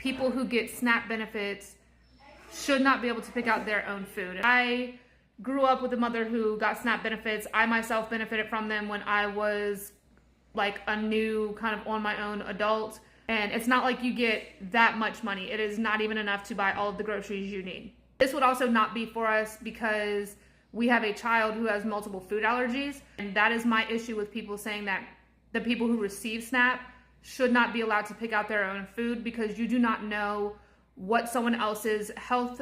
people who get SNAP benefits should not be able to pick out their own food. I grew up with a mother who got SNAP benefits. I myself benefited from them when I was like a new kind of on my own adult. And it's not like you get that much money. It is not even enough to buy all of the groceries you need. This would also not be for us because we have a child who has multiple food allergies. And that is my issue with people saying that the people who receive SNAP should not be allowed to pick out their own food, because you do not know what someone else's health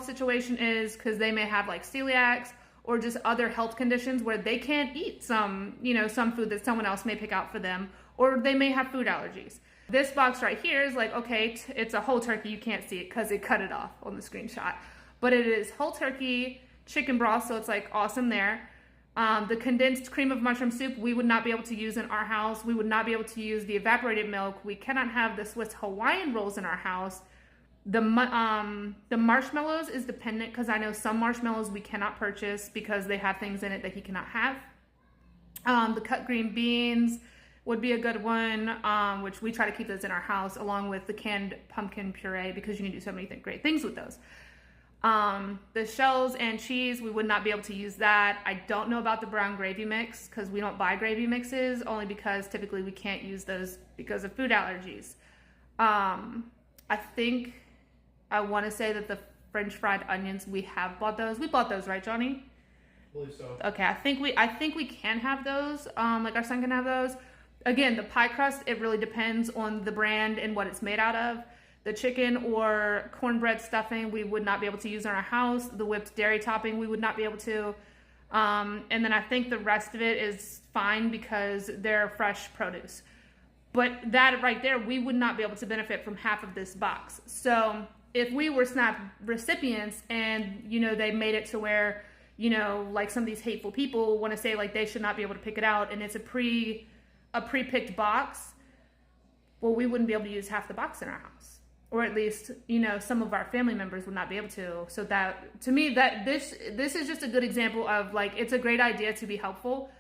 situation is, because they may have like celiacs or just other health conditions where they can't eat some food that someone else may pick out for them, or they may have food allergies. This box right here is like, okay, it's a whole turkey. You can't see it because it cut it off on the screenshot, but it is whole turkey chicken broth, so it's like awesome there. The condensed cream of mushroom soup we would not be able to use in our house. We would not be able to use the evaporated milk. We cannot have the Swiss Hawaiian rolls in our house. The marshmallows is dependent, because I know some marshmallows we cannot purchase because they have things in it that he cannot have. The cut green beans would be a good one, which we try to keep those in our house, along with the canned pumpkin puree, because you can do so many great things with those. The shells and cheese, we would not be able to use that. I don't know about the brown gravy mix, because we don't buy gravy mixes, only because typically we can't use those because of food allergies. I want to say that the French fried onions, we have bought those. We bought those, right, Johnny? I believe so. Okay, I think we can have those. Like our son can have those. Again, the pie crust, it really depends on the brand and what it's made out of. The chicken or cornbread stuffing, we would not be able to use in our house. The whipped dairy topping, we would not be able to. And then I think the rest of it is fine because they're fresh produce. But that right there, we would not be able to benefit from half of this box. So if we were SNAP recipients and, they made it to where, like some of these hateful people want to say like they should not be able to pick it out, and it's a pre-picked box, well, we wouldn't be able to use half the box in our house. Or at least, some of our family members would not be able to. So that, to me, that this is just a good example of like, it's a great idea to be helpful,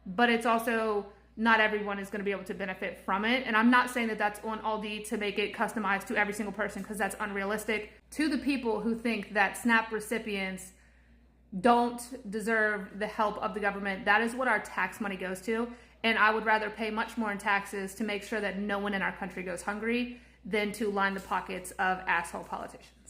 but it's also not everyone is going to be able to benefit from it. And I'm not saying that that's on Aldi to make it customized to every single person, because that's unrealistic. To the people who think that SNAP recipients don't deserve the help of the government, that is what our tax money goes to. And I would rather pay much more in taxes to make sure that no one in our country goes hungry than to line the pockets of asshole politicians.